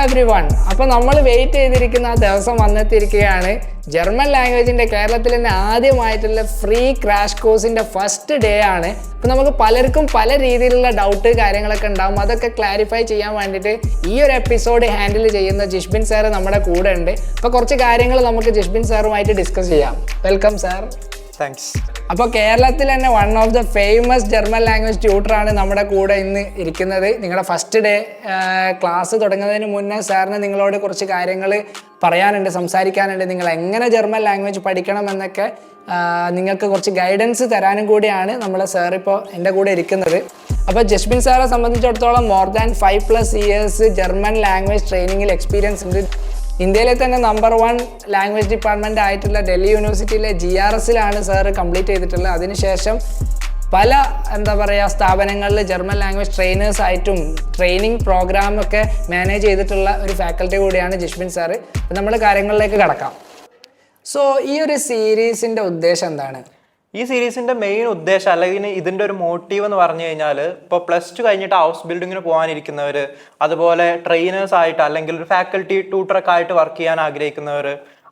Everyone. അപ്പോൾ നമ്മൾ wait ചെയ്തിരിക്കുന്ന ആ ദിവസം വന്നെത്തിയിരിക്കുകയാണ്. ജർമ്മൻ ലാംഗ്വേജിൻ്റെ കേരളത്തിൽ തന്നെ ആദ്യമായിട്ടുള്ള ഫ്രീ ക്രാഷ് കോഴ്സിൻ്റെ ഫസ്റ്റ് ഡേ ആണ്. അപ്പോൾ നമുക്ക് പലർക്കും പല രീതിയിലുള്ള ഡൗട്ട് കാര്യങ്ങളൊക്കെ ഉണ്ടാകും. അതൊക്കെ ക്ലാരിഫൈ ചെയ്യാൻ വേണ്ടിയിട്ട് ഈ ഒരു എപ്പിസോഡ് ഹാൻഡിൽ ചെയ്യുന്ന ജിഷ്ബിൻ സാർ നമ്മുടെ കൂടെ ഉണ്ട്. അപ്പോൾ കുറച്ച് കാര്യങ്ങൾ നമുക്ക് ജിഷ്ബിൻ സാറുമായിട്ട് ഡിസ്കസ് ചെയ്യാം. Welcome sir. താങ്ക്സ്. അപ്പോൾ കേരളത്തിൽ തന്നെ one of the famous German language ട്യൂട്ടറാണ് നമ്മുടെ കൂടെ ഇന്ന് ഇരിക്കുന്നത്. നിങ്ങളുടെ ഫസ്റ്റ് ഡേ ക്ലാസ് തുടങ്ങുന്നതിന് മുന്നേ സാറിന് നിങ്ങളോട് കുറച്ച് കാര്യങ്ങൾ പറയാനുണ്ട്, സംസാരിക്കാനുണ്ട്. നിങ്ങൾ എങ്ങനെ ജർമ്മൻ ലാംഗ്വേജ് പഠിക്കണം എന്നൊക്കെ നിങ്ങൾക്ക് കുറച്ച് ഗൈഡൻസ് തരാനും കൂടിയാണ് നമ്മളെ സാർ ഇപ്പോൾ എൻ്റെ കൂടെ ഇരിക്കുന്നത്. അപ്പോൾ ജസ്ബിൻ സാറെ സംബന്ധിച്ചിടത്തോളം more than 5+ years German language ട്രെയിനിങ്ങിൽ എക്സ്പീരിയൻസ് ഉണ്ട്. ഇന്ത്യയിലെ തന്നെ നമ്പർ 1 ലാംഗ്വേജ് ഡിപ്പാർട്ട്മെൻ്റ് ആയിട്ടുള്ള ഡൽഹി യൂണിവേഴ്സിറ്റിയിലെ GRSലാണ് സാറ് കംപ്ലീറ്റ് ചെയ്തിട്ടുള്ളത്. അതിനുശേഷം പല സ്ഥാപനങ്ങളിൽ ജർമ്മൻ ലാംഗ്വേജ് ട്രെയിനേഴ്സ് ആയിട്ടും ട്രെയിനിങ് പ്രോഗ്രാമൊക്കെ മാനേജ് ചെയ്തിട്ടുള്ള ഒരു ഫാക്കൽറ്റി കൂടിയാണ് ജിഷ്ബിൻ സാറ്. നമ്മൾ കാര്യങ്ങളിലേക്ക് കടക്കാം. സോ ഈ ഒരു സീരീസിൻ്റെ ഉദ്ദേശം എന്താണ്? ഈ സീരീസിന്റെ മെയിൻ ഉദ്ദേശം അല്ലെങ്കിൽ ഇതിന്റെ ഒരു മോട്ടീവ് എന്ന് പറഞ്ഞു കഴിഞ്ഞാൽ ഇപ്പോൾ +2 കഴിഞ്ഞിട്ട് ഹൗസ് ബിൽഡിങ്ങിന് പോകാനിരിക്കുന്നവർ, അതുപോലെ ട്രെയിനേഴ്സ് ആയിട്ട് അല്ലെങ്കിൽ ഒരു ഫാക്കൽറ്റി ട്യൂട്ടറൊക്കെ ആയിട്ട് വർക്ക് ചെയ്യാൻ ആഗ്രഹിക്കുന്നവർ,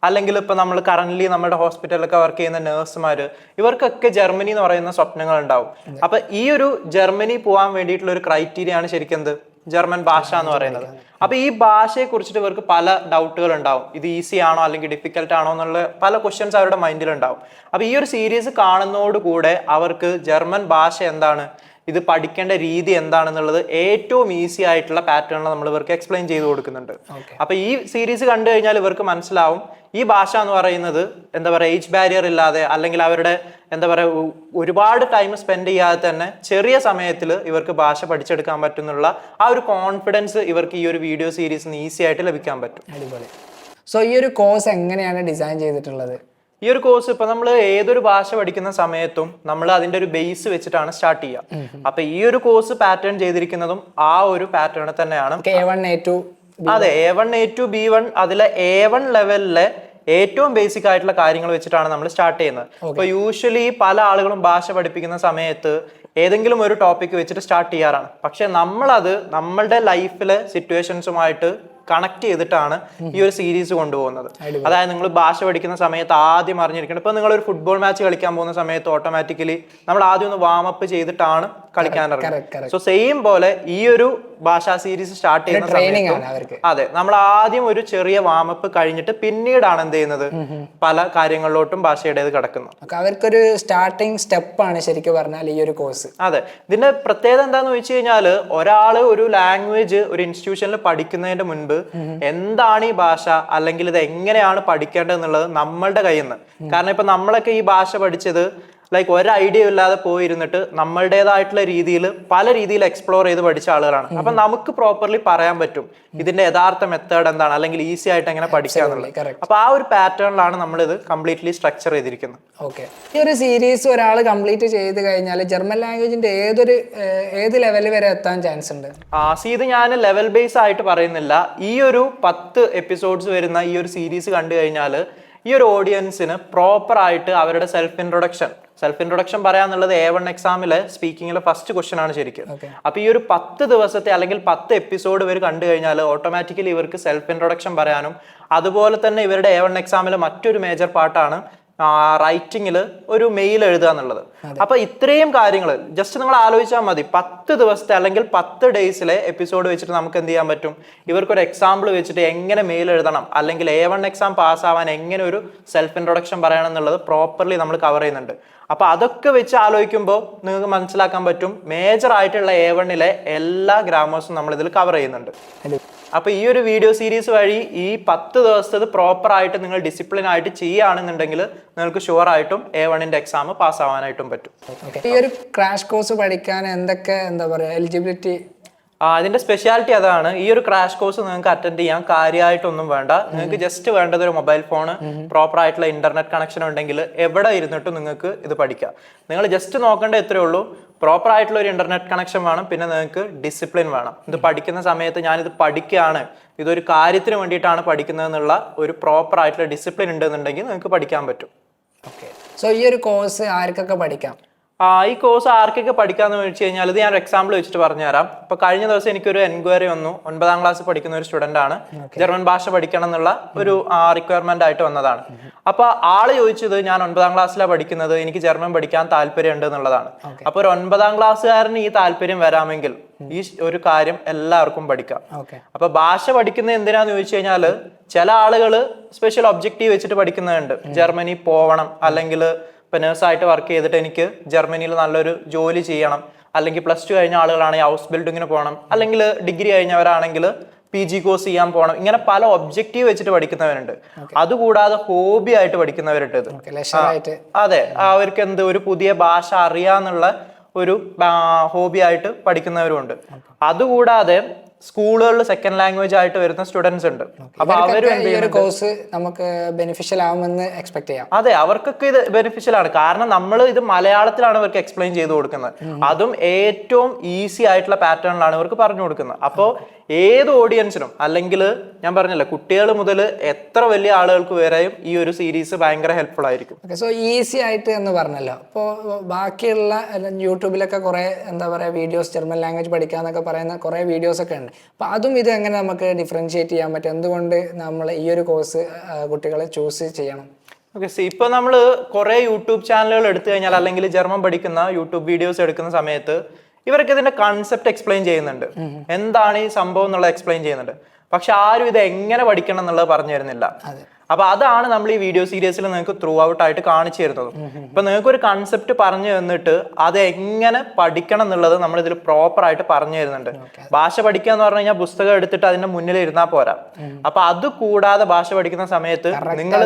അല്ലെങ്കിൽ ഇപ്പോൾ നമ്മൾ കറന്റ് നമ്മുടെ ഹോസ്പിറ്റലിലൊക്കെ വർക്ക് ചെയ്യുന്ന നഴ്സുമാർ, ഇവർക്കൊക്കെ ജർമ്മനി എന്ന് പറയുന്ന സ്വപ്നങ്ങൾ ഉണ്ടാവും. അപ്പൊ ഈ ഒരു ജർമ്മനി പോകാൻ വേണ്ടിയിട്ടുള്ള ഒരു ക്രൈറ്റീരിയ ആണ് ശരിക്കും എന്ത് ജർമ്മൻ ഭാഷ എന്ന് പറയുന്നത്. അപ്പൊ ഈ ഭാഷയെ കുറിച്ചിട്ട് ഇവർക്ക് പല ഡൗട്ടുകൾ ഉണ്ടാവും. ഇത് ഈസി ആണോ അല്ലെങ്കിൽ ഡിഫിക്കൽട്ട് ആണോ എന്നുള്ള പല ക്വസ്റ്റ്യൻസ് അവരുടെ മൈൻഡിൽ ഉണ്ടാവും. അപ്പൊ ഈ ഒരു സീരീസ് കാണുന്നതോടുകൂടെ അവർക്ക് ജർമ്മൻ ഭാഷ എന്താണ്, ഇത് പഠിക്കേണ്ട രീതി എന്താണെന്നുള്ളത് ഏറ്റവും ഈസി ആയിട്ടുള്ള പാറ്റേണിൽ നമ്മൾ ഇവർക്ക് എക്സ്പ്ലെയിൻ ചെയ്ത് കൊടുക്കുന്നുണ്ട്. അപ്പൊ ഈ സീരീസ് കണ്ടു കഴിഞ്ഞാൽ ഇവർക്ക് മനസ്സിലാവും ഈ ഭാഷ എന്ന് പറയുന്നത് ഏജ് ബാരിയർ ഇല്ലാതെ അല്ലെങ്കിൽ അവരുടെ ഒരുപാട് ടൈം സ്പെൻഡ് ചെയ്യാതെ തന്നെ ചെറിയ സമയത്തിൽ ഇവർക്ക് ഭാഷ പഠിച്ചെടുക്കാൻ പറ്റുന്നുള്ള ആ ഒരു കോൺഫിഡൻസ് ഇവർക്ക് ഈ ഒരു വീഡിയോ സീരീസിന് ഈസി ആയിട്ട് ലഭിക്കാൻ പറ്റും. അടിപൊളി. സോ ഈ ഒരു കോഴ്സ് എങ്ങനെയാണ് ഡിസൈൻ ചെയ്തിട്ടുള്ളത്? ഈ ഒരു കോഴ്സ് ഇപ്പൊ നമ്മൾ ഏതൊരു ഭാഷ പഠിക്കുന്ന സമയത്തും നമ്മൾ അതിന്റെ ഒരു ബേസ് വെച്ചിട്ടാണ് സ്റ്റാർട്ട് ചെയ്യുക. അപ്പൊ ഈ ഒരു കോഴ്സ് പാറ്റേൺ ചെയ്തിരിക്കുന്നതും ആ ഒരു പാറ്റേണിൽ തന്നെയാണ്. A1 A2 അതെ, A1 A2 B1 അതിലെ A1 ലെവലിലെ ഏറ്റവും ബേസിക് ആയിട്ടുള്ള കാര്യങ്ങൾ വെച്ചിട്ടാണ് നമ്മൾ സ്റ്റാർട്ട് ചെയ്യുന്നത്. ഇപ്പൊ യൂഷ്വലി പല ആളുകളും ഭാഷ പഠിപ്പിക്കുന്ന സമയത്ത് ഏതെങ്കിലും ഒരു ടോപ്പിക് വെച്ചിട്ട് സ്റ്റാർട്ട് ചെയ്യാറാണ്. പക്ഷെ നമ്മളത് നമ്മളുടെ ലൈഫിലെ സിറ്റുവേഷൻസുമായിട്ട് കണക്ട് ചെയ്തിട്ടാണ് ഈ ഒരു സീരീസ് കൊണ്ടുപോകുന്നത്. അതായത് നിങ്ങൾ ഭാഷ പഠിക്കുന്ന സമയത്ത് ആദ്യം അറിഞ്ഞിരിക്കണം. ഇപ്പൊ നിങ്ങൾ ഒരു ഫുട്ബോൾ മാച്ച് കളിക്കാൻ പോകുന്ന സമയത്ത് ഓട്ടോമാറ്റിക്കലി നമ്മൾ ആദ്യം ഒന്ന് വാം അപ്പ് ചെയ്തിട്ടാണ് കളിക്കാൻ ഇറങ്ങുന്നത്. സോ സെയിം പോലെ ഈ ഒരു ഭാഷാ സീരീസ് സ്റ്റാർട്ട് ചെയ്യുന്ന സമയത്ത് അതെ, നമ്മൾ ആദ്യം ഒരു ചെറിയ വാം അപ്പ് കഴിഞ്ഞിട്ട് പിന്നീടാണ് എന്ത് ചെയ്യുന്നത് പല കാര്യങ്ങളിലോട്ടും ഭാഷയുടേത് കിടക്കുന്നത്. അവർക്കൊരു സ്റ്റാർട്ടിങ് സ്റ്റെപ്പാണ് ശരിക്കും പറഞ്ഞാൽ ഈ ഒരു കോഴ്സ്. അതെ, ഇതിന്റെ പ്രത്യേകത എന്താന്ന് വെച്ച് കഴിഞ്ഞാൽ ഒരാള് ഒരു ലാംഗ്വേജ് ഒരു ഇൻസ്റ്റിറ്റ്യൂഷനിൽ പഠിക്കുന്നതിന്റെ മുൻപ് എന്താണ് ഈ ഭാഷ അല്ലെങ്കിൽ ഇത് എങ്ങനെയാണ് പഠിക്കേണ്ടത് എന്നുള്ളത് നമ്മളുടെ കയ്യിൽ നിന്ന്. കാരണം ഇപ്പൊ നമ്മളൊക്കെ ഈ ഭാഷ പഠിച്ചത് ഒരു ഐഡിയ ഇല്ലാതെ പോയിരുന്നിട്ട് നമ്മളുടേതായിട്ടുള്ള രീതിയിൽ പല രീതിയിൽ എക്സ്പ്ലോർ ചെയ്ത് പഠിച്ച ആളുകളാണ്. അപ്പൊ നമുക്ക് പ്രോപ്പർലി പറയാൻ പറ്റും ഇതിന്റെ യഥാർത്ഥ മെത്തേഡ് എന്താണ് അല്ലെങ്കിൽ ഈസി ആയിട്ട് എങ്ങനെ പഠിക്കാന്നുള്ളത്. അപ്പൊ ആ ഒരു പാറ്റേണിലാണ് നമ്മൾ ഇത് കംപ്ലീറ്റ്ലി സ്ട്രക്ചർ ചെയ്തിരിക്കുന്നത്. ഓക്കെ, ഈ ഒരു സീരീസ് ഒരാൾ കംപ്ലീറ്റ് ചെയ്ത് കഴിഞ്ഞാൽ ജർമ്മൻ ലാംഗ്വേജിന്റെ ഏത് ലെവൽ വരെ എത്താൻ ചാൻസ് ഉണ്ട്? ഇത് ഞാൻ ലെവൽ ബേസ് ആയിട്ട് പറയുന്നില്ല. ഈ ഒരു 10 എപ്പിസോഡ്സ് വരുന്ന ഈ ഒരു സീരീസ് കണ്ടു കഴിഞ്ഞാൽ ഈ ഒരു ഓഡിയൻസിന് പ്രോപ്പർ ആയിട്ട് അവരുടെ സെൽഫ് ഇൻട്രൊഡക്ഷൻ പറയാന്നുള്ളത് A1 എക്സാമിലെ സ്പീക്കിങ്ങിലെ ഫസ്റ്റ് ക്വസ്റ്റ്യൻ ആണ് ശരിക്കും. അപ്പൊ ഈ ഒരു 10 ദിവസത്തെ അല്ലെങ്കിൽ 10 എപ്പിസോഡ് ഇവർ കണ്ടു കഴിഞ്ഞാൽ ഓട്ടോമാറ്റിക്കലി ഇവർക്ക് സെൽഫ് ഇൻട്രൊഡക്ഷൻ പറയാനും അതുപോലെ തന്നെ ഇവരുടെ A1 എക്സാമിലെ മറ്റൊരു മേജർ പാർട്ടാണ് റൈറ്റിങ്ങിൽ ഒരു മെയിൽ എഴുതുക എന്നുള്ളത്. അപ്പൊ ഇത്രയും കാര്യങ്ങൾ ജസ്റ്റ് നിങ്ങൾ ആലോചിച്ചാൽ മതി. 10 ദിവസത്തെ അല്ലെങ്കിൽ 10 ഡേയ്സിലെ എപ്പിസോഡ് വെച്ചിട്ട് നമുക്ക് എന്ത് ചെയ്യാൻ പറ്റും, ഇവർക്കൊരു എക്സാമ്പിൾ വെച്ചിട്ട് എങ്ങനെ മെയിൽ എഴുതണം അല്ലെങ്കിൽ A1 എക്സാം പാസ്സാവാൻ എങ്ങനെ ഒരു സെൽഫ് ഇൻട്രൊഡക്ഷൻ പറയണം എന്നുള്ളത് പ്രോപ്പർലി നമ്മൾ കവർ ചെയ്യുന്നുണ്ട്. അപ്പൊ അതൊക്കെ വെച്ച് ആലോചിക്കുമ്പോൾ നിങ്ങൾക്ക് മനസ്സിലാക്കാൻ പറ്റും മേജർ ആയിട്ടുള്ള A1ലെ എല്ലാ ഗ്രാമേഴ്സും നമ്മൾ ഇതിൽ കവർ ചെയ്യുന്നുണ്ട്. അപ്പൊ ഈ ഒരു വീഡിയോ സീരീസ് വഴി ഈ 10 ദിവസത്തെ പ്രോപ്പർ ആയിട്ട് നിങ്ങൾ ഡിസിപ്ലിൻ ആയിട്ട് ചെയ്യുകയാണെന്നുണ്ടെങ്കിൽ നിങ്ങൾക്ക് ഷുവർ ആയിട്ടും A1ന്റെ എക്സാം പാസ്സാവാനായിട്ടും പറ്റും. ഈ ഒരു ക്രാഷ് കോഴ്സ് പഠിക്കാൻ എന്തൊക്കെ എലിജിബിലിറ്റി? അതിന്റെ സ്പെഷ്യാലിറ്റി അതാണ്. ഈ ഒരു ക്രാഷ് കോഴ്സ് നിങ്ങൾക്ക് അറ്റൻഡ് ചെയ്യാൻ കാര്യമായിട്ടൊന്നും വേണ്ട. നിങ്ങൾക്ക് ജസ്റ്റ് വേണ്ടത് ഒരു മൊബൈൽ ഫോൺ, പ്രോപ്പർ ആയിട്ടുള്ള ഇന്റർനെറ്റ് കണക്ഷൻ ഉണ്ടെങ്കിൽ എവിടെ ഇരുന്നിട്ടും നിങ്ങൾക്ക് ഇത് പഠിക്കാം. നിങ്ങൾ ജസ്റ്റ് നോക്കേണ്ട എത്രയേ ഉള്ളൂ, പ്രോപ്പർ ആയിട്ടുള്ള ഒരു ഇന്റർനെറ്റ് കണക്ഷൻ വേണം, പിന്നെ നിങ്ങൾക്ക് ഡിസിപ്ലിൻ വേണം. ഇത് പഠിക്കുന്ന സമയത്ത് ഞാനിത് പഠിക്കുകയാണ്, ഇതൊരു കാര്യത്തിന് വേണ്ടിയിട്ടാണ് പഠിക്കുന്നതെന്നുള്ള ഒരു പ്രോപ്പർ ആയിട്ടുള്ള ഡിസിപ്ലിൻ ഉണ്ടെന്നുണ്ടെങ്കിൽ നിങ്ങൾക്ക് പഠിക്കാൻ പറ്റും. ഓക്കെ, സോ ഈ ഒരു കോഴ്സ് ആർക്കൊക്കെ പഠിക്കാം? ഈ കോഴ്സ് ആർക്കൊക്കെ പഠിക്കാന്ന് വെച്ച് കഴിഞ്ഞാൽ ഇത് ഞാൻ ഒരു എക്സാമ്പിൾ വെച്ചിട്ട് പറഞ്ഞുതരാം. ഇപ്പൊ കഴിഞ്ഞ ദിവസം എനിക്കൊരു എൻക്വയറി വന്നു. 9ാം ക്ലാസ് പഠിക്കുന്ന ഒരു സ്റ്റുഡന്റ് ആണ്, ജർമ്മൻ ഭാഷ പഠിക്കണം എന്നുള്ള ഒരു റിക്വയർമെന്റ് ആയിട്ട് വന്നതാണ്. അപ്പൊ ആള് ചോദിച്ചത്, ഞാൻ 9ാം ക്ലാസ്സിലാണ് പഠിക്കുന്നത്, എനിക്ക് ജർമ്മൻ പഠിക്കാൻ താല്പര്യമുണ്ട് എന്നുള്ളതാണ്. അപ്പൊ ഒരു 9ാം ക്ലാസ്സുകാരന് ഈ താല്പര്യം വരാമെങ്കിൽ ഈ ഒരു കാര്യം എല്ലാവർക്കും പഠിക്കാം. അപ്പൊ ഭാഷ പഠിക്കുന്നത് എന്തിനാന്ന് ചോദിച്ചു കഴിഞ്ഞാല് ചില ആളുകള് സ്പെഷ്യൽ ഒബ്ജക്റ്റീവ് വെച്ചിട്ട് പഠിക്കുന്നുണ്ട്. ജർമ്മനി പോവണം, അല്ലെങ്കിൽ ഇപ്പൊ നേഴ്സായിട്ട് വർക്ക് ചെയ്തിട്ട് എനിക്ക് ജർമ്മനിയിൽ നല്ലൊരു ജോലി ചെയ്യണം, അല്ലെങ്കിൽ പ്ലസ് 2 കഴിഞ്ഞ ആളുകളാണെങ്കിൽ ഹൗസ് ബിൽഡിങ്ങിന് പോകണം, അല്ലെങ്കിൽ ഡിഗ്രി കഴിഞ്ഞവരാണെങ്കിൽ PG കോഴ്സ് ചെയ്യാൻ പോകണം. ഇങ്ങനെ പല ഒബ്ജക്റ്റീവ് വെച്ചിട്ട് പഠിക്കുന്നവരുണ്ട്. അതുകൂടാതെ ഹോബി ആയിട്ട് പഠിക്കുന്നവരുണ്ട്. അതെ, അവർക്ക് എന്ത് ഒരു പുതിയ ഭാഷ അറിയാന്നുള്ള ഒരു ഹോബി ആയിട്ട് പഠിക്കുന്നവരുണ്ട്. അതുകൂടാതെ സ്കൂളുകളിൽ സെക്കൻഡ് ലാംഗ്വേജ് ആയിട്ട് വരുന്ന സ്റ്റുഡൻസ് ഉണ്ട്. അപ്പൊ അവരും കോഴ്സ് നമുക്ക് ബെനിഫിഷ്യൽ ആവുമെന്ന് എക്സ്പെക്ട് ചെയ്യാം. അതെ, അവർക്കൊക്കെ ഇത് ബെനിഫിഷ്യൽ ആണ്. കാരണം നമ്മൾ ഇത് മലയാളത്തിലാണ് ഇവർക്ക് എക്സ്പ്ലെയിൻ ചെയ്ത് കൊടുക്കുന്നത്. അതും ഏറ്റവും ഈസി ആയിട്ടുള്ള പാറ്റേണിലാണ് ഇവർക്ക് പറഞ്ഞു കൊടുക്കുന്നത്. അപ്പോൾ ഏത് ഓഡിയൻസിനും, അല്ലെങ്കിൽ ഞാൻ പറഞ്ഞല്ലോ കുട്ടികൾ മുതൽ എത്ര വലിയ ആളുകൾക്ക് വരെയും ഈ ഒരു സീരീസ് ഭയങ്കര ഹെൽപ്ഫുൾ ആയിരിക്കും. സോ ഈസി ആയിട്ട് എന്ന് പറഞ്ഞല്ലോ. അപ്പോൾ ബാക്കിയുള്ള യൂട്യൂബിലൊക്കെ കുറേ എന്താ പറയുക വീഡിയോസ് ജർമ്മൻ ലാംഗ്വേജ് പഠിക്കാന്നൊക്കെ പറയുന്ന കുറേ വീഡിയോസ് ഒക്കെ ഉണ്ട്. അപ്പോൾ അതും ഇത് എങ്ങനെ നമുക്ക് ഡിഫറൻഷിയേറ്റ് ചെയ്യാൻ പറ്റും? എന്തുകൊണ്ട് നമ്മൾ ഈ ഒരു കോഴ്സ് കുട്ടികളെ ചൂസ് ചെയ്യണം? ഓക്കെ, ഇപ്പൊ നമ്മൾ കുറെ യൂട്യൂബ് ചാനലുകൾ എടുത്തു കഴിഞ്ഞാൽ, അല്ലെങ്കിൽ ജർമ്മൻ പഠിക്കുന്ന യൂട്യൂബ് വീഡിയോസ് എടുക്കുന്ന സമയത്ത് ഇവർക്ക് ഇതിന്റെ കൺസെപ്റ്റ് എക്സ്പ്ലെയിൻ ചെയ്യുന്നുണ്ട്, എന്താണ് ഈ സംഭവം എന്നുള്ളത് എക്സ്പ്ലെയിൻ ചെയ്യുന്നുണ്ട്. പക്ഷെ ആരും ഇത് എങ്ങനെ പഠിക്കണം എന്നുള്ളത് പറഞ്ഞു തരുന്നില്ല. അപ്പൊ അതാണ് നമ്മൾ ഈ വീഡിയോ സീരീസിൽ നിങ്ങൾക്ക് ത്രൂ ഔട്ട് ആയിട്ട് കാണിച്ചു തരുന്നത്. ഇപ്പൊ നിങ്ങൾക്ക് ഒരു കൺസെപ്റ്റ് പറഞ്ഞു തന്നിട്ട് അത് എങ്ങനെ പഠിക്കണം എന്നുള്ളത് നമ്മൾ ഇതിൽ പ്രോപ്പർ ആയിട്ട് പറഞ്ഞു തരുന്നുണ്ട്. ഭാഷ പഠിക്കുക എന്ന് പറഞ്ഞു കഴിഞ്ഞാൽ പുസ്തകം എടുത്തിട്ട് അതിന്റെ മുന്നിൽ ഇരുന്നാൽ പോരാ. അപ്പൊ അത് കൂടാതെ ഭാഷ പഠിക്കുന്ന സമയത്ത് നിങ്ങൾ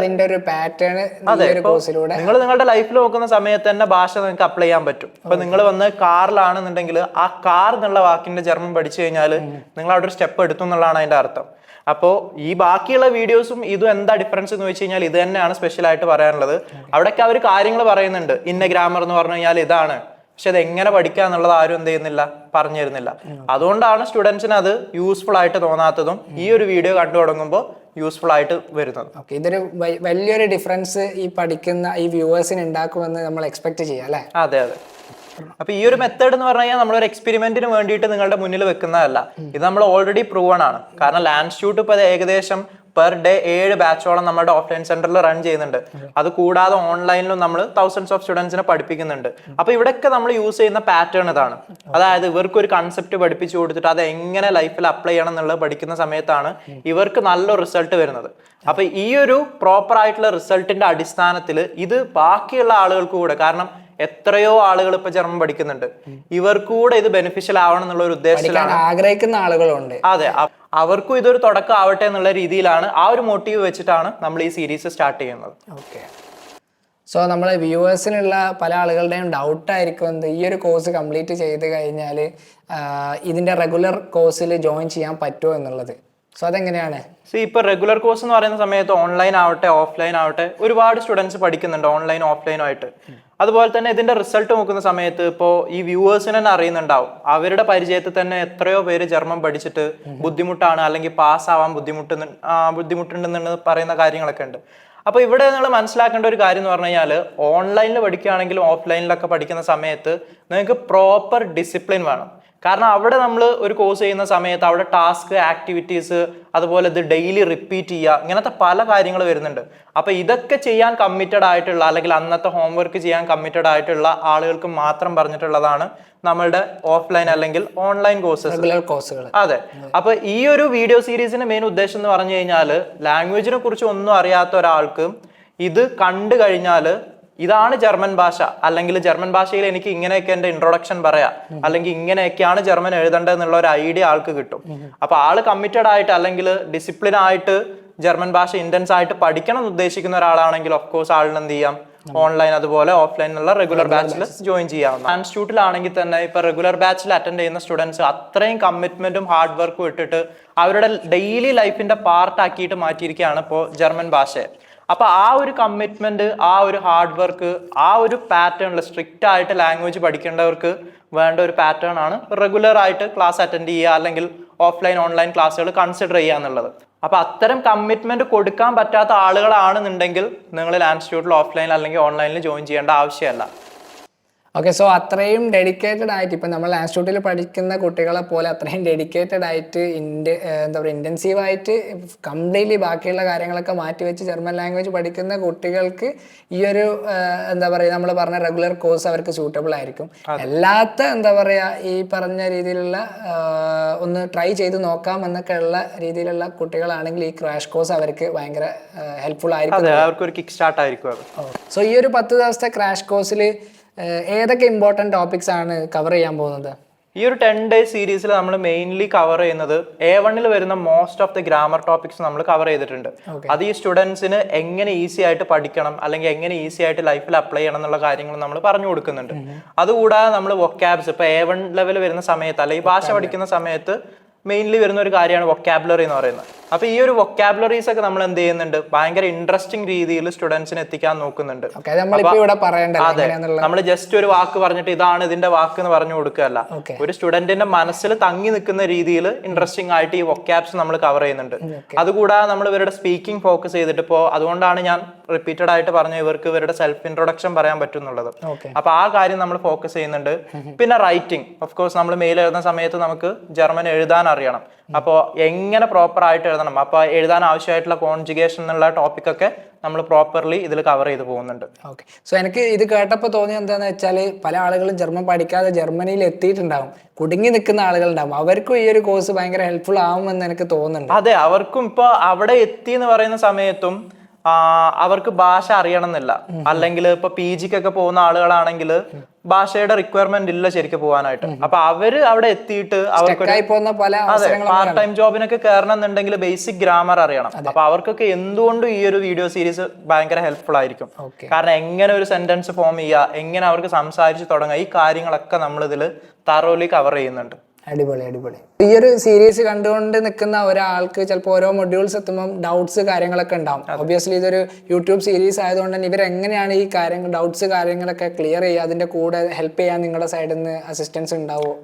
നിങ്ങളുടെ ലൈഫിൽ നോക്കുന്ന സമയത്ത് തന്നെ ഭാഷ നിങ്ങൾക്ക് അപ്ലൈ ചെയ്യാൻ പറ്റും. ഇപ്പൊ നിങ്ങൾ വന്ന് കാറിലാണെന്നുണ്ടെങ്കിൽ ആ കാർ എന്നുള്ള വാക്കിന്റെ ജർമ്മൻ പഠിച്ചു കഴിഞ്ഞാൽ നിങ്ങൾ അവിടെ ഒരു സ്റ്റെപ്പ് എടുത്തു എന്നുള്ളതാണ് അതിന്റെ അർത്ഥം. അപ്പോൾ ഈ ബാക്കിയുള്ള വീഡിയോസും ഇതും എന്താ ഡിഫറൻസ് എന്ന് വെച്ച് കഴിഞ്ഞാൽ ഇത് തന്നെയാണ് സ്പെഷ്യൽ ആയിട്ട് പറയാനുള്ളത്. അവിടെയൊക്കെ അവർ കാര്യങ്ങൾ പറയുന്നുണ്ട്, ഇന്ന ഗ്രാമർ എന്ന് പറഞ്ഞു കഴിഞ്ഞാൽ ഇതാണ്, പക്ഷെ അത് എങ്ങനെ പഠിക്കുക എന്നുള്ളത് ആരും എന്ത് ചെയ്യുന്നില്ല, പറഞ്ഞു തരുന്നില്ല. അതുകൊണ്ടാണ് സ്റ്റുഡൻസിന് അത് യൂസ്ഫുൾ ആയിട്ട് തോന്നാത്തതും ഈ ഒരു വീഡിയോ കണ്ടു തുടങ്ങുമ്പോൾ യൂസ്ഫുൾ ആയിട്ട് വരുന്നത്. ഇതൊരു വലിയൊരു ഡിഫറൻസ് ഈ പഠിക്കുന്ന ഈ വ്യൂവേഴ്സിന് ഉണ്ടാക്കുമെന്ന് നമ്മൾ എക്സ്പെക്ട് ചെയ്യാം അല്ലേ? അതെ അതെ. അപ്പൊ ഈ ഒരു മെത്തേഡ് എന്ന് പറഞ്ഞു കഴിഞ്ഞാൽ നമ്മളൊരു എക്സ്പെരിമെന്റിന് വേണ്ടിയിട്ട് നിങ്ങളുടെ മുന്നിൽ വെക്കുന്നതല്ല, ഇത് നമ്മൾ ഓൾറെഡി പ്രൂവൺ ആണ്. കാരണം ലാൻഡ്സ്റ്റ്യൂട്ട് ഇപ്പൊ ഏകദേശം പെർ ഡേ 7 ബാച്ചോളം നമ്മുടെ ഓഫ്ലൈൻ സെന്ററിൽ റൺ ചെയ്യുന്നുണ്ട്. അത് കൂടാതെ ഓൺലൈനിലും നമ്മൾ തൗസൻഡ്സ് ഓഫ് സ്റ്റുഡൻസിനെ പഠിപ്പിക്കുന്നുണ്ട്. അപ്പൊ ഇവിടെയൊക്കെ നമ്മൾ യൂസ് ചെയ്യുന്ന പാറ്റേൺ ഇതാണ്. അതായത് ഇവർക്ക് ഒരു കൺസെപ്റ്റ് പഠിപ്പിച്ചു കൊടുത്തിട്ട് അത് എങ്ങനെ ലൈഫിൽ അപ്ലൈ ചെയ്യണം എന്നുള്ളത് പഠിക്കുന്ന സമയത്താണ് ഇവർക്ക് നല്ല റിസൾട്ട് വരുന്നത്. അപ്പൊ ഈ ഒരു പ്രോപ്പർ ആയിട്ടുള്ള റിസൾട്ടിന്റെ അടിസ്ഥാനത്തിൽ ഇത് ബാക്കിയുള്ള ആളുകൾക്ക് കൂടെ, കാരണം എത്രയോ ആളുകൾ ഇപ്പൊ ജർമ്മൻ പഠിക്കുന്നുണ്ട്, ഇവർക്കൂടെ ഇത് ബെനിഫിഷ്യൽ ആവണം എന്നുള്ള ഒരു ഉദ്ദേശത്തിലാണ് ആഗ്രഹിക്കുന്ന ആളുകളുണ്ട്. അതെ, അവർക്കും ഇതൊരു തുടക്കം ആവട്ടെ എന്നുള്ള രീതിയിലാണ്, ആ ഒരു മോട്ടീവ് വെച്ചിട്ടാണ് നമ്മൾ ഈ സീരീസ് സ്റ്റാർട്ട് ചെയ്യുന്നത്. ഓക്കെ, സോ നമ്മളെ വ്യൂവേഴ്സിനുള്ള പല ആളുകളുടെയും ഡൗട്ടായിരിക്കും എന്ത്, ഈ ഒരു കോഴ്സ് കംപ്ലീറ്റ് ചെയ്ത് കഴിഞ്ഞാൽ ഇതിൻ്റെ റെഗുലർ കോഴ്സിൽ ജോയിൻ ചെയ്യാൻ പറ്റുമോ എന്നുള്ളത്. സോ അതെങ്ങനെയാണ്? ഇപ്പൊ റെഗുലർ കോഴ്സ് എന്ന് പറയുന്ന സമയത്ത് ഓൺലൈൻ ആവട്ടെ ഓഫ്ലൈൻ ആവട്ടെ ഒരുപാട് സ്റ്റുഡൻസ് പഠിക്കുന്നുണ്ട്, ഓൺലൈൻ ഓഫ്ലൈനും ആയിട്ട്. അതുപോലെ തന്നെ ഇതിന്റെ റിസൾട്ട് നോക്കുന്ന സമയത്ത് ഇപ്പോൾ ഈ വ്യൂവേഴ്സിന് തന്നെ അറിയുന്നുണ്ടാവും, അവരുടെ പരിചയത്തിൽ തന്നെ എത്രയോ പേര് ജർമ്മൻ പഠിച്ചിട്ട് ബുദ്ധിമുട്ടാണ്, അല്ലെങ്കിൽ പാസ് ആവാൻ ബുദ്ധിമുട്ടുണ്ടെന്ന് പറയുന്ന കാര്യങ്ങളൊക്കെ ഉണ്ട്. അപ്പൊ ഇവിടെ നിങ്ങൾ മനസ്സിലാക്കേണ്ട ഒരു കാര്യം എന്ന് പറഞ്ഞു കഴിഞ്ഞാൽ, ഓൺലൈനിൽ പഠിക്കുകയാണെങ്കിലും ഓഫ്ലൈനിലൊക്കെ പഠിക്കുന്ന സമയത്ത് നിങ്ങൾക്ക് പ്രോപ്പർ ഡിസിപ്ലിൻ വേണം. കാരണം അവിടെ നമ്മൾ ഒരു കോഴ്സ് ചെയ്യുന്ന സമയത്ത് അവിടെ ടാസ്ക്, ആക്ടിവിറ്റീസ്, അതുപോലെ ഇത് ഡെയിലി റിപ്പീറ്റ് ചെയ്യുക, ഇങ്ങനത്തെ പല കാര്യങ്ങൾ വരുന്നുണ്ട്. അപ്പൊ ഇതൊക്കെ ചെയ്യാൻ കമ്മിറ്റഡ് ആയിട്ടുള്ള, അല്ലെങ്കിൽ അന്നത്തെ ഹോംവർക്ക് ചെയ്യാൻ കമ്മിറ്റഡ് ആയിട്ടുള്ള ആളുകൾക്ക് മാത്രം പറഞ്ഞിട്ടുള്ളതാണ് നമ്മളുടെ ഓഫ്ലൈൻ അല്ലെങ്കിൽ ഓൺലൈൻ കോഴ്സുകൾ. അതെ, അപ്പൊ ഈ ഒരു വീഡിയോ സീരീസിന്റെ മെയിൻ ഉദ്ദേശം എന്ന് പറഞ്ഞു കഴിഞ്ഞാൽ, ലാംഗ്വേജിനെ കുറിച്ച് ഒന്നും അറിയാത്ത ഒരാൾക്ക് ഇത് കണ്ടു കഴിഞ്ഞാൽ ഇതാണ് ജർമ്മൻ ഭാഷ, അല്ലെങ്കിൽ ജർമ്മൻ ഭാഷയിൽ എനിക്ക് ഇങ്ങനെയൊക്കെ എന്റെ ഇൻട്രൊഡക്ഷൻ പറയാം, അല്ലെങ്കിൽ ഇങ്ങനെയൊക്കെയാണ് ജർമ്മൻ എഴുതേണ്ടത് എന്നുള്ള ഒരു ഐഡിയ ആൾക്ക് കിട്ടും. അപ്പൊ ആള് കമ്മിറ്റഡ് ആയിട്ട് അല്ലെങ്കിൽ ഡിസിപ്ലിൻ ആയിട്ട് ജർമ്മൻ ഭാഷ ഇന്റൻസ് ആയിട്ട് പഠിക്കണം എന്ന് ഉദ്ദേശിക്കുന്ന ഒരാളാണെങ്കിൽ ഓഫ് കോഴ്സ് ആളിന് എന്ത് ചെയ്യാം, ഓൺലൈൻ അതുപോലെ ഓഫ്ലൈൻ എന്നുള്ള റെഗുലർ ബാച്ചിൽ ജോയിൻ ചെയ്യാവുന്ന. ഇൻസ്റ്റിറ്റ്യൂട്ടിലാണെങ്കിൽ തന്നെ ഇപ്പൊ റെഗുലർ ബാച്ചിൽ അറ്റൻഡ് ചെയ്യുന്ന സ്റ്റുഡൻസ് അത്രയും കമ്മിറ്റ്മെന്റും ഹാർഡ് വർക്കും ഇട്ടിട്ട് അവരുടെ ഡെയിലി ലൈഫിന്റെ പാർട്ട് ആക്കിയിട്ട് മാറ്റിയിരിക്കുകയാണ് ഇപ്പോൾ ജർമ്മൻ ഭാഷയെ. അപ്പൊ ആ ഒരു കമ്മിറ്റ്മെന്റ്, ആ ഒരു ഹാർഡ് വർക്ക്, ആ ഒരു പാറ്റേണിൽ സ്ട്രിക്റ്റ് ആയിട്ട് ലാംഗ്വേജ് പഠിക്കേണ്ടവർക്ക് വേണ്ട ഒരു പാറ്റേൺ ആണ് റെഗുലർ ആയിട്ട് ക്ലാസ് അറ്റൻഡ് ചെയ്യുക, അല്ലെങ്കിൽ ഓഫ്ലൈൻ ഓൺലൈൻ ക്ലാസ്സുകൾ കൺസിഡർ ചെയ്യുക എന്നുള്ളത്. അപ്പൊ അത്തരം കമ്മിറ്റ്മെന്റ് കൊടുക്കാൻ പറ്റാത്ത ആളുകളാണെന്നുണ്ടെങ്കിൽ നിങ്ങൾ ലാൻഡ്സ്റ്റ്യൂട്ടിൽ ഓഫ്ലൈൻ അല്ലെങ്കിൽ ഓൺലൈനിൽ ജോയിൻ ചെയ്യേണ്ട ആവശ്യമല്ല. ഓക്കെ, സോ അത്രയും ഡെഡിക്കേറ്റഡ് ആയിട്ട് ഇപ്പം നമ്മൾ ഇൻസ്റ്റിറ്റ്യൂട്ടിൽ പഠിക്കുന്ന കുട്ടികളെ പോലെ അത്രയും ഡെഡിക്കേറ്റഡ് ആയിട്ട് എന്താ പറയുക ഇൻറ്റൻസീവായിട്ട് കംപ്ലീറ്റ്ലി ബാക്കിയുള്ള കാര്യങ്ങളൊക്കെ മാറ്റി വെച്ച് ജർമ്മൻ ലാംഗ്വേജ് പഠിക്കുന്ന കുട്ടികൾക്ക് ഈ ഒരു എന്താ പറയുക നമ്മൾ പറഞ്ഞ റെഗുലർ കോഴ്സ് അവർക്ക് സൂട്ടബിൾ ആയിരിക്കും. അല്ലാത്ത എന്താ പറയുക ഈ പറഞ്ഞ രീതിയിലുള്ള ഒന്ന് ട്രൈ ചെയ്ത് നോക്കാം എന്നൊക്കെ ഉള്ള രീതിയിലുള്ള കുട്ടികളാണെങ്കിൽ ഈ ക്രാഷ് കോഴ്സ് അവർക്ക് ഭയങ്കര ഹെൽപ്ഫുൾ ആയിരിക്കും. അവർക്കൊരു കിക്ക് സ്റ്റാർട്ട് ആയിരിക്കും. സോ ഈ ഒരു 10 ദിവസത്തെ ക്രാഷ് കോഴ്സിൽ ഏതൊക്കെ ഇമ്പോർട്ടൻറ്റ് ടോപ്പിക്സ് ആണ് കവർ ചെയ്യാൻ പോകുന്നത്? ഈ ഒരു 10 ഡേയ്സ് സീരീസിൽ നമ്മൾ മെയിൻലി കവർ ചെയ്യുന്നത് A1 വരുന്ന most of the grammar topics നമ്മൾ കവർ ചെയ്തിട്ടുണ്ട്. അത് ഈ സ്റ്റുഡൻസിന് എങ്ങനെ ഈസി ആയിട്ട് പഠിക്കണം അല്ലെങ്കിൽ എങ്ങനെ ഈസി ആയിട്ട് ലൈഫിൽ അപ്ലൈ ചെയ്യണം എന്നുള്ള കാര്യങ്ങൾ നമ്മൾ പറഞ്ഞു കൊടുക്കുന്നുണ്ട്. അതുകൂടാതെ നമ്മൾ വൊക്കാബ്സ് ഇപ്പൊ A1 ലെവൽ വരുന്ന സമയത്ത് അല്ലെങ്കിൽ ഭാഷ പഠിക്കുന്ന സമയത്ത് മെയിൻലി വരുന്ന ഒരു കാര്യമാണ് വൊക്കാബുലറി എന്ന് പറയുന്നത്. അപ്പൊ ഈ ഒരു വൊക്കാബുലറീസ് ഒക്കെ നമ്മൾ എന്ത് ചെയ്യുന്നുണ്ട്, ഭയങ്കര ഇൻട്രസ്റ്റിംഗ് രീതിയിൽ സ്റ്റുഡൻസിന് എത്തിക്കാൻ നോക്കുന്നുണ്ട്. അതെ, നമ്മൾ ജസ്റ്റ് ഒരു വാക്ക് പറഞ്ഞിട്ട് ഇതാണ് ഇതിന്റെ വാക്ക് എന്ന് പറഞ്ഞു കൊടുക്കുകയല്ല, ഒരു സ്റ്റുഡന്റിന്റെ മനസ്സിൽ തങ്ങി നിൽക്കുന്ന രീതിയിൽ ഇൻട്രസ്റ്റിംഗ് ആയിട്ട് ഈ വൊക്കാബ്സ് നമ്മൾ കവർ ചെയ്യുന്നുണ്ട്. അതുകൂടാതെ നമ്മൾ ഇവരുടെ സ്പീക്കിംഗ് ഫോക്കസ് ചെയ്തിട്ട് ഇപ്പോൾ അതുകൊണ്ടാണ് ഞാൻ റിപ്പീറ്റഡ് ആയിട്ട് പറഞ്ഞ ഇവർക്ക് ഇവരുടെ സെൽഫ് ഇൻട്രൊഡക്ഷൻ പറയാൻ പറ്റുന്നുള്ളത്. അപ്പൊ ആ കാര്യം നമ്മൾ ഫോക്കസ് ചെയ്യുന്നുണ്ട്. പിന്നെ റൈറ്റിംഗ്, ഓഫ് കോഴ്സ് നമ്മൾ മെയിൽ എഴുതുന്ന സമയത്ത് നമുക്ക് ജർമ്മൻ എഴുതാൻ അറിയണം. അപ്പോൾ എങ്ങനെ പ്രോപ്പർ ആയിട്ട് എഴുതണം, അപ്പോൾ എഴുതാൻ ആവശ്യമായിട്ടുള്ള കോൺജുഗേഷൻ എന്നുള്ള ടോപ്പിക് ഒക്കെ നമ്മൾ പ്രോപ്പർലി ഇതിൽ കവർ ചെയ്ത് പോകുന്നുണ്ട്. ഓക്കെ, സോ എനിക്ക് ഇത് കേട്ടപ്പോൾ തോന്നിയത് എന്താണെന്ന് വെച്ചാൽ പല ആളുകളും ജർമ്മൻ പഠിക്കാതെ ജർമ്മനിയിൽ എത്തിയിട്ടുണ്ടാവും, കുടുങ്ങി നിൽക്കുന്ന ആളുകളുണ്ടാവും. അവർക്കും ഈ ഒരു കോഴ്സ് ഭയങ്കര ഹെൽപ്ഫുൾ ആവുമെന്ന് എനിക്ക് തോന്നുന്നുണ്ട്. അതെ, അവർക്കും ഇപ്പോൾ അവിടെ എത്തി എന്ന് പറയുന്ന സമയത്തും അവർക്ക് ഭാഷ അറിയണം എന്നില്ല. അല്ലെങ്കിൽ ഇപ്പൊ PGക്കൊക്കെ പോകുന്ന ആളുകളാണെങ്കിൽ ഭാഷയുടെ റിക്വയർമെന്റ് ഇല്ല ശരിക്കും പോകാനായിട്ട്. അപ്പൊ അവര് അവിടെ എത്തിയിട്ട് അവർക്ക് പാർട്ട് ടൈം ജോബിനൊക്കെ കയറണം എന്നുണ്ടെങ്കിൽ ബേസിക് ഗ്രാമർ അറിയണം. അപ്പൊ അവർക്കൊക്കെ എന്തുകൊണ്ടും ഈ ഒരു വീഡിയോ സീരീസ് ഭയങ്കര ഹെൽപ്ഫുൾ ആയിരിക്കും. കാരണം എങ്ങനെ ഒരു സെന്റൻസ് ഫോം ചെയ്യുക, എങ്ങനെ അവർക്ക് സംസാരിച്ച് തുടങ്ങുക, ഈ കാര്യങ്ങളൊക്കെ നമ്മൾ ഇതിൽ തറോലി കവർ ചെയ്യുന്നുണ്ട്. അടിപൊളി അടിപൊളി. ഈ ഒരു സീരീസ് കണ്ടുകൊണ്ട് നിൽക്കുന്ന ഒരാൾക്ക് ചിലപ്പോൾ ഓരോ മൊഡ്യൂൾസ് എത്തുമ്പോൾ ഡൗട്ട്സ് കാര്യങ്ങളൊക്കെ ഉണ്ടാവും. ഒബ്വിയസ്ലി ഇതൊരു യൂട്യൂബ് സീരീസ് ആയതുകൊണ്ട് തന്നെ ഇവരെങ്ങനെയാണ് ഈ കാര്യങ്ങൾ ഡൗട്ട്സ് കാര്യങ്ങളൊക്കെ ക്ലിയർ ചെയ്യുക, അതിന്റെ കൂടെ ഹെൽപ്പ് ചെയ്യാൻ നിങ്ങളുടെ സൈഡിൽ നിന്ന് അസിസ്റ്റൻസ് ഉണ്ടാവുമോ?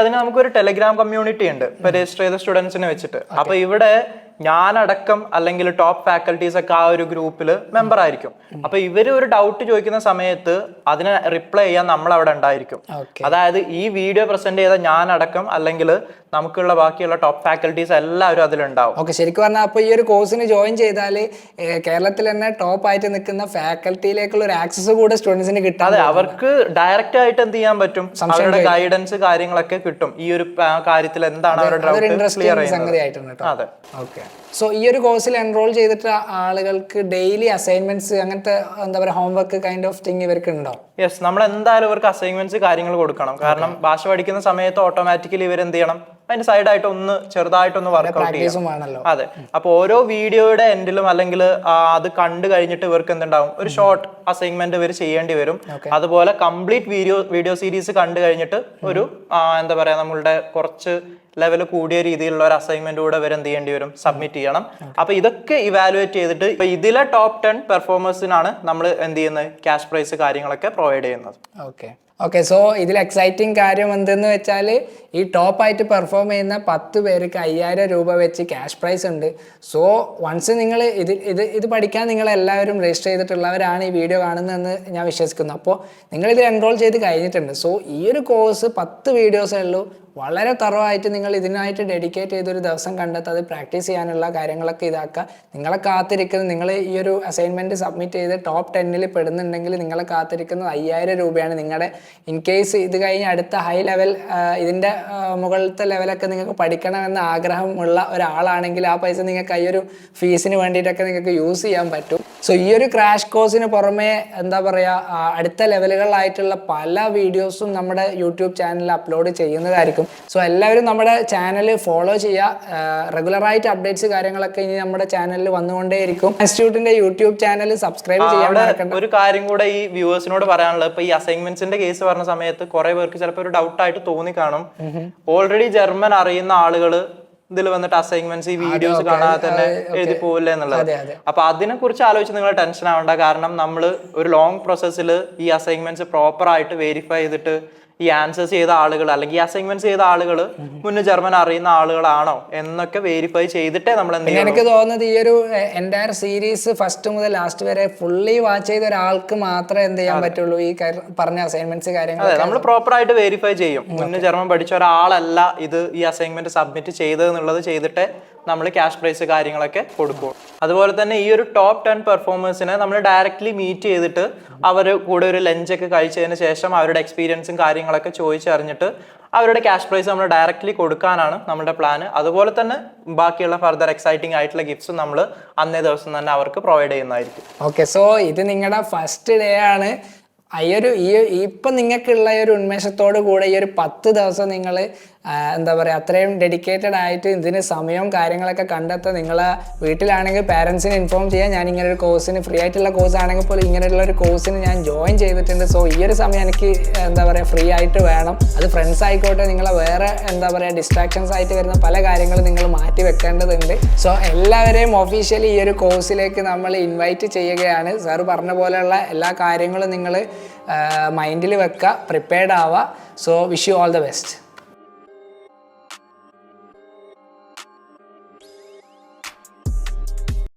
അതിന് നമുക്കൊരു ടെലിഗ്രാം കമ്മ്യൂണിറ്റി ഉണ്ട് ഇപ്പൊ രജിസ്റ്റർ ചെയ്ത സ്റ്റുഡൻസിനെ വെച്ചിട്ട്. അപ്പൊ ഇവിടെ ഞാനടക്കം അല്ലെങ്കിൽ ടോപ്പ് ഫാക്കൽറ്റീസ് ഒക്കെ ആ ഒരു ഗ്രൂപ്പിൽ മെമ്പർ ആയിരിക്കും. അപ്പൊ ഇവര് ഒരു ഡൗട്ട് ചോദിക്കുന്ന സമയത്ത് അതിന് റിപ്ലൈ ചെയ്യാൻ നമ്മൾ അവിടെ ഉണ്ടായിരിക്കും. അതായത് ഈ വീഡിയോ പ്രസന്റ് ചെയ്ത ഞാനടക്കം അല്ലെങ്കിൽ നമുക്കുള്ള ബാക്കിയുള്ള ടോപ്പ് ഫാക്കൽറ്റീസ് എല്ലാവരും അതിലുണ്ടാവും. ഓക്കെ, ശരിക്കും പറഞ്ഞാൽ അപ്പൊ ഈ ഒരു കോഴ്സിന് ജോയിൻ ചെയ്താൽ കേരളത്തിൽ തന്നെ ടോപ്പ് ആയിട്ട് നിൽക്കുന്ന ഫാക്കൽറ്റിയിലേക്കുള്ള ഒരു ആക്സസ് കൂടെ സ്റ്റുഡൻസിന് കിട്ടും. അതെ, അവർക്ക് ഡയറക്റ്റ് ആയിട്ട് എന്ത് ചെയ്യാൻ പറ്റും, അവരുടെ ഗൈഡൻസ് കാര്യങ്ങളൊക്കെ കിട്ടും. ഈ ഒരു കാര്യത്തിൽ എന്താണ് അവരുടെ അതെ. ഓക്കെ, സോ ഈ ഒരു കോഴ്സിൽ എൻറോൾ ചെയ്തിട്ട് ആളുകൾക്ക് ഡെയിലി അസൈൻമെന്റ്സ് അങ്ങനത്തെ എന്താ പറയുക ഹോംവർക്ക് കൈൻഡ് ഓഫ് തിങ് ഇവർക്ക് ഉണ്ടോ? യെസ്, നമ്മൾ എന്തായാലും ഇവർക്ക് അസൈൻമെന്റ്സ് കാര്യങ്ങൾ കൊടുക്കണം. കാരണം ഭാഷ പഠിക്കുന്ന സമയത്ത് ഓട്ടോമാറ്റിക്കലി ഇവർ എന്ത് ചെയ്യണം, അതിന്റെ സൈഡായിട്ട് ചെറുതായിട്ടൊന്ന് വർക്ക്ഔട്ട് ചെയ്യണം. അതെ, അപ്പൊ ഓരോ വീഡിയോയുടെ എൻഡിലും അല്ലെങ്കിൽ അത് കണ്ടു കഴിഞ്ഞിട്ട് ഇവർക്ക് എന്തുണ്ടാവും, ഒരു ഷോർട്ട് അസൈൻമെന്റ് ഇവർ ചെയ്യേണ്ടി വരും. അതുപോലെ കംപ്ലീറ്റ് വീഡിയോ സീരീസ് കണ്ടു കഴിഞ്ഞിട്ട് ഒരു എന്താ പറയാ നമ്മളുടെ കുറച്ച് ലെവൽ കൂടിയ രീതിയിലുള്ള ഒരു അസൈൻമെന്റ് കൂടെ ഇവർ എന്ത് ചെയ്യേണ്ടി വരും, സബ്മിറ്റ് ചെയ്യണം. അപ്പൊ ഇതൊക്കെ ഇവാലുവേറ്റ് ചെയ്തിട്ട് ഇപ്പൊ ഇതിലെ ടോപ്പ് 10 പെർഫോമേഴ്സിനാണ് നമ്മൾ എന്ത് ചെയ്യുന്നത്, ക്യാഷ് പ്രൈസ് കാര്യങ്ങളൊക്കെ പ്രൊവൈഡ് ചെയ്യുന്നത്. ഓക്കെ, സോ ഇതിൽ എക്സൈറ്റിംഗ് കാര്യം എന്തെന്ന് വെച്ചാൽ ഈ ടോപ്പായിട്ട് പെർഫോം ചെയ്യുന്ന 10 പേർക്ക് 5000 രൂപ വെച്ച് ക്യാഷ് പ്രൈസ് ഉണ്ട്. സോ വൺസ് നിങ്ങൾ ഇത് പഠിക്കാൻ നിങ്ങൾ എല്ലാവരും രജിസ്റ്റർ ചെയ്തിട്ടുള്ളവരാണ് ഈ വീഡിയോ കാണുന്നതെന്ന് ഞാൻ വിശ്വസിക്കുന്നു. അപ്പോൾ നിങ്ങളിത് എൻറോൾ ചെയ്ത് കഴിഞ്ഞിട്ടുണ്ട്. സോ ഈ ഒരു കോഴ്സ് 10 വീഡിയോസേ ഉള്ളൂ. വളരെ തറവായിട്ട് നിങ്ങൾ ഇതിനായിട്ട് ഡെഡിക്കേറ്റ് ചെയ്തൊരു ദിവസം കണ്ടെത്തി അത് പ്രാക്ടീസ് ചെയ്യാനുള്ള കാര്യങ്ങളൊക്കെ ഇതാക്കുക. നിങ്ങളെ കാത്തിരിക്കുന്നത്, നിങ്ങൾ ഈ ഒരു അസൈൻമെൻറ്റ് സബ്മിറ്റ് ചെയ്ത് ടോപ്പ് 10ൽ പെടുന്നുണ്ടെങ്കിൽ നിങ്ങളെ കാത്തിരിക്കുന്നത് 5000 രൂപയാണ്. നിങ്ങളുടെ ഇൻ കേസ് ഇത് കഴിഞ്ഞ് അടുത്ത ഹൈ ലെവൽ ഇതിൻ്റെ മുകളിലത്തെ ലെവലൊക്കെ നിങ്ങൾക്ക് പഠിക്കണമെന്ന് ആഗ്രഹമുള്ള ഒരാളാണെങ്കിൽ ആ പൈസ നിങ്ങൾക്ക് ഈ ഒരു ഫീസിന് വേണ്ടിയിട്ടൊക്കെ നിങ്ങൾക്ക് യൂസ് ചെയ്യാൻ പറ്റും. സോ ഈ ഒരു ക്രാഷ് കോഴ്സിന് പുറമെ എന്താ പറയുക അടുത്ത ലെവലുകളിലായിട്ടുള്ള പല വീഡിയോസും നമ്മുടെ യൂട്യൂബ് ചാനലിൽ അപ്ലോഡ് ചെയ്യുന്നതായിരിക്കും. സോ എല്ലാവരും നമ്മുടെ ചാനൽ ഫോളോ ചെയ്യുക. റെഗുലറായിട്ട് അപ്ഡേറ്റ്സ് കാര്യങ്ങളൊക്കെ ഇനി നമ്മുടെ ചാനലിൽ വന്നുകൊണ്ടേയിരിക്കും. ഇൻസ്റ്റിറ്റ്യൂട്ടിന്റെ യൂട്യൂബ് ചാനൽ സബ്സ്ക്രൈബ് ചെയ്യാൻ. ഒരു കാര്യം കൂടെ ഈ വ്യൂവേഴ്സിനോട് പറയാനുള്ളത്, ഇപ്പൊ ഈ അസൈൻമെന്റ്സിന്റെ കേസ് പറഞ്ഞ സമയത്ത് കുറെ പേർക്ക് ചിലപ്പോൾ ഒരു ഡൗട്ട് ആയിട്ട് തോന്നി കാണും. ഓൾറെഡി ജർമ്മൻ അറിയുന്ന ആളുകൾ ഇതിൽ വന്നിട്ട് അസൈൻമെന്റ്സ് ഈ വീഡിയോസ് കാണാതെ തന്നെ എഴുതി പോവില്ല എന്നുള്ളത്. അപ്പൊ അതിനെ കുറിച്ച് ആലോചിച്ച് നിങ്ങൾ ടെൻഷൻ ആവണ്ട. കാരണം നമ്മൾ ഒരു ലോങ് പ്രോസസ്സിൽ ഈ അസൈൻമെന്റ്സ് പ്രോപ്പർ ആയിട്ട് വെരിഫൈ ചെയ്തിട്ട് ഈ ആൻസേഴ്സ് ചെയ്ത ആളുകൾ അല്ലെങ്കിൽ ഈ അസൈൻമെന്റ്സ് ചെയ്ത ആളുകൾ മുന്നേ ജർമ്മൻ അറിയുന്ന ആളുകളാണോ എന്നൊക്കെ വെരിഫൈ ചെയ്തിട്ടേ നമ്മൾ എന്ത് ചെയ്യണം. എനിക്ക് തോന്നുന്നത് ഈ ഒരു എൻറ്റയർ സീരീസ് ഫസ്റ്റ് മുതൽ ലാസ്റ്റ് വരെ ഫുള്ളി വാച്ച് ചെയ്ത ഒരാൾക്ക് മാത്രമേ എന്ത് ചെയ്യാൻ പറ്റുള്ളൂ ഈ പറഞ്ഞ അസൈൻമെന്റ്സ് കാര്യങ്ങൾ. അതെ, നമ്മൾ പ്രോപ്പർ ആയിട്ട് വെരിഫൈ ചെയ്യും. മുന്നേ ജർമ്മൻ പഠിച്ച ഒരാളല്ല ഇത് ഈ അസൈൻമെന്റ് സബ്മിറ്റ് ചെയ്തതെന്നുള്ളത് ചെയ്തിട്ടേ നമ്മൾ ക്യാഷ് പ്രൈസ് കാര്യങ്ങളൊക്കെ കൊടുക്കും. അതുപോലെ തന്നെ ഈ ഒരു ടോപ്പ് 10 പെർഫോമേഴ്സിനെ നമ്മൾ ഡയറക്റ്റ്ലി മീറ്റ് ചെയ്തിട്ട് അവർ കൂടെ ഒരു ലഞ്ചൊക്കെ കഴിച്ചതിന് ശേഷം അവരുടെ എക്സ്പീരിയൻസും കാര്യങ്ങളൊക്കെ ചോദിച്ചറിഞ്ഞിട്ട് അവരുടെ ക്യാഷ് പ്രൈസ് നമ്മൾ ഡയറക്റ്റ്ലി കൊടുക്കാനാണ് നമ്മുടെ പ്ലാന്. അതുപോലെ തന്നെ ബാക്കിയുള്ള ഫർദർ എക്സൈറ്റിംഗ് ആയിട്ടുള്ള ഗിഫ്റ്റ്സും നമ്മൾ അന്നേ ദിവസം തന്നെ അവർക്ക് പ്രൊവൈഡ് ചെയ്യുന്നതായിരിക്കും. ഓക്കെ, സോ ഇത് നിങ്ങളുടെ ഫസ്റ്റ് ഡേ ആണ്. ഇപ്പം നിങ്ങൾക്കുള്ള ഈ ഒരു ഉന്മേഷത്തോടു കൂടെ ഈ ഒരു 10 ദിവസം നിങ്ങൾ എന്താ പറയുക അത്രയും ഡെഡിക്കേറ്റഡ് ആയിട്ട് ഇതിന് സമയവും കാര്യങ്ങളൊക്കെ കണ്ടെത്തുക. നിങ്ങളെ വീട്ടിലാണെങ്കിൽ പാരൻസിനെ ഇൻഫോം ചെയ്യാൻ ഞാൻ ഇങ്ങനെ ഒരു കോഴ്സിന് ഫ്രീ ആയിട്ടുള്ള കോഴ്സ് ആണെങ്കിൽ പോലും ഇങ്ങനെയുള്ള ഒരു കോഴ്സിന് ഞാൻ ജോയിൻ ചെയ്തിട്ടുണ്ട്. സോ ഈ ഒരു സമയം എനിക്ക് എന്താ പറയുക ഫ്രീ ആയിട്ട് വേണം. അത് ഫ്രണ്ട്സ് ആയിക്കോട്ടെ, നിങ്ങളെ വേറെ എന്താ പറയുക ഡിസ്ട്രാക്ഷൻസ് ആയിട്ട് വരുന്ന പല കാര്യങ്ങളും നിങ്ങൾ മാറ്റി വെക്കേണ്ടതുണ്ട്. സോ എല്ലാവരെയും ഒഫീഷ്യലി ഈ ഒരു കോഴ്സിലേക്ക് നമ്മൾ ഇൻവൈറ്റ് ചെയ്യുകയാണ്. സാർ പറഞ്ഞ പോലെയുള്ള എല്ലാ കാര്യങ്ങളും നിങ്ങൾ മൈൻഡിൽ വെക്കുക, പ്രിപ്പയർഡ് ആവുക. So wish you all the best.